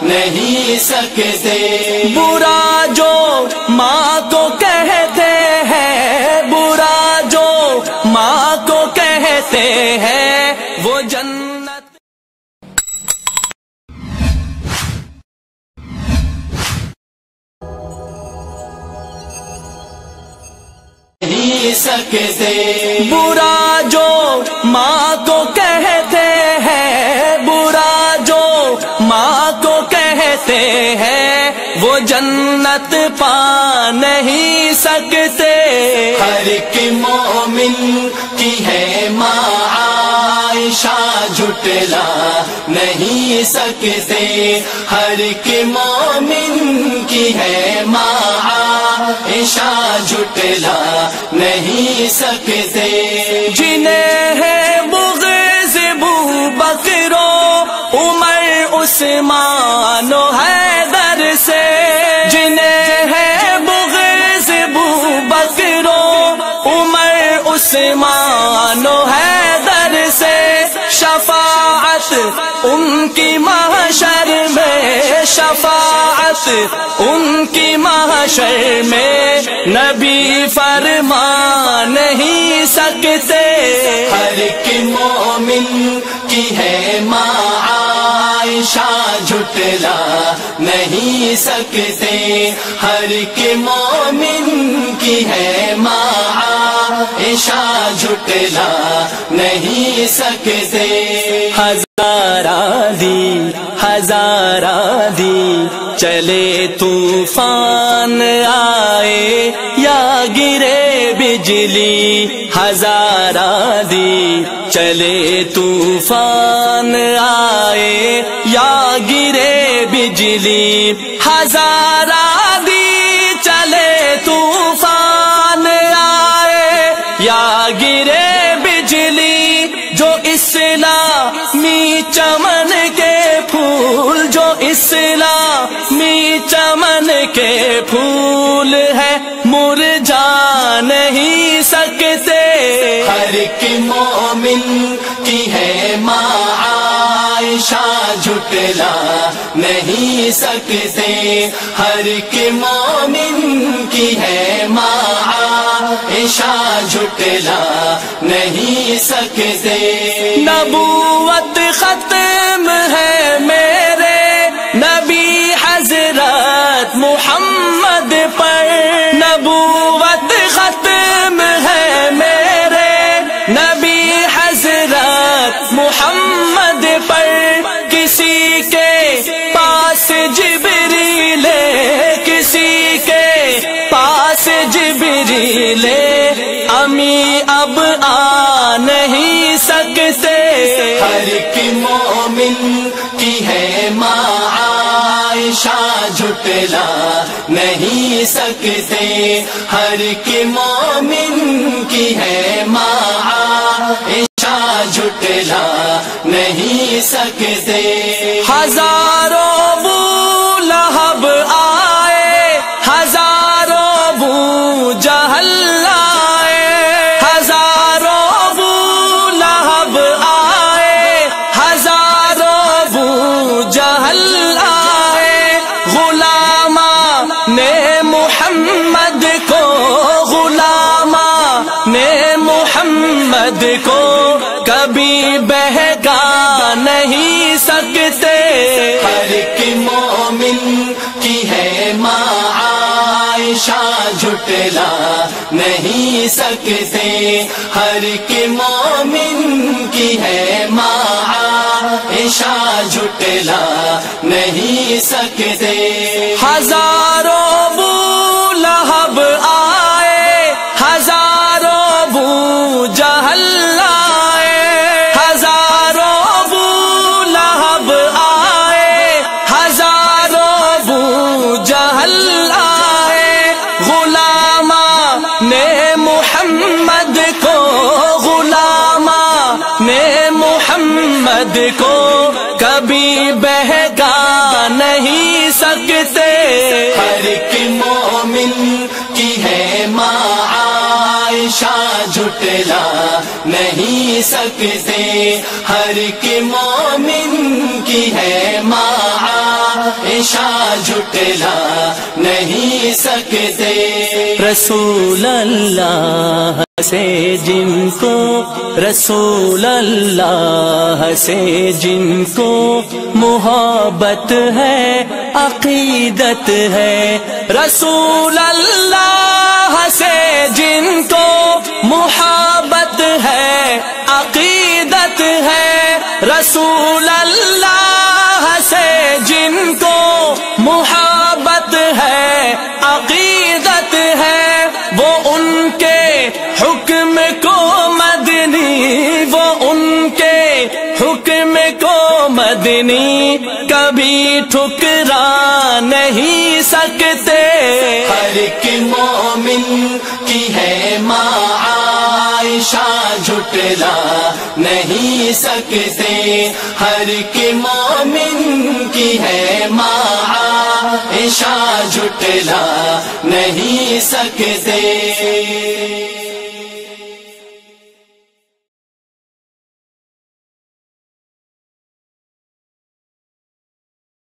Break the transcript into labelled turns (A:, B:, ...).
A: نہیں سکتے،
B: برا جو ماں کو کہتے ہیں، برا جو ماں کو کہتے ہیں، وہ جنت
A: نہیں سکتے،
B: برا جو ماں کو کہتے ہیں، برا جو ماں کو کہتے ہیں، وہ جنت پا نہیں سکتے،
A: ہر ایک مومن کی ہے ماں عائشہ جھٹلا نہیں سکتے، ہر ایک مومن کی ہے ماں عائشہ جھٹلا نہیں سکتے،
B: جنہیں ہے بغض ابوبکر و عمر عثمان و حیدر سے، جنہیں ہے بغض ابوبکر و عمر عثمان و حیدر سے، شفاعت ان کی محشر میں، شفاعت ان کی محشر میں نبی فرما نہیں سکتے،
A: ہر ایک مومن کی ہے ماں عائشہ جھٹلا نہیں سکتے، ہر ایک مومن کی ہے ماں عائشہ جھٹلا نہیں سکتے،
B: ہزارہ دی ہزارہ دی چلے طوفان آئے یا گرے بجلی، ہزارہ دی چلے طوفان آئے یا گرے بجلی، ہزارہ دی چلے طوفان آئے یا گرے بجلی، جو اسلامی چمن کے پھول، جو اسلامی چمن کے پھول ہے مرجھا نہیں سکتے،
A: ہر ایک مومن کی ہے ماں عائشہ جھٹلا نہیں سکتے، ہر ایک مومن کی ہے ماں عائشہ جھٹلا نہیں سکتے،
B: نبوت ختم ہے میرے نبی حضرت محمد پر، نبوت ختم ہے میرے نبی حضرت محمد پر، کسی کے پاس جبریل، کسی کے پاس جبریل امی اب آ نہیں سکتے،
A: ہر ایک مومن کی ہے ماں عائشہ جھٹلا نہیں سکتے، ہر ایک مومن کی ہے ماں عائشہ جھٹلا نہیں سکتے،
B: ہزاروں ابو لہب آئے، ہزاروں ابو جہل آئے، ہزاروں ابو لہب آئے، ہزاروں ابو جہل آئے، غلاماں نے محمد کو، غلاماں نے محمد کو کبھی بہکا نہیں سکتے،
A: ہر ایک مومن کی ہے ماں عائشہ جھٹلا نہیں سکتے، ہر ایک مومن کی ہے ماں عائشہ جھٹلا نہیں سکتے،
B: ہزاروں ابو لہب آئے، ہزاروں ابو جہل آئے، ہزاروں ابو لہب آئے، ہزاروں ابو جہل آئے، غلاماں نے محمد کو، غلاماں نے محمد کو کبھی بہکا نہیں سکتے،
A: ہر ایک مومن کی ہے ماں عائشہ جھٹلا نہیں سکتے، ہر ایک مومن کی ہے ماں عائشہ جھٹلا نہیں سکتے.
B: رسول اللہ سے جن کو، رسول اللہ سے جن کو محبت ہے عقیدت ہے. رسول اللہ سے جن کو محبت ہے عقیدت ہے. رسول اللہ سے جن کو محبت ہے عقیدت ہے. وہ ان کے حکم کو مدنی، وہ ان کے حکم کو مدنی کبھی ٹھکرا نہیں سکتے.
A: ہر ایک مومن کی ہے ماں عائشہ جھٹلا نہیں سکتے. ہر ایک مومن کی ہے ماں عائشہ جھٹلا نہیں سکتے.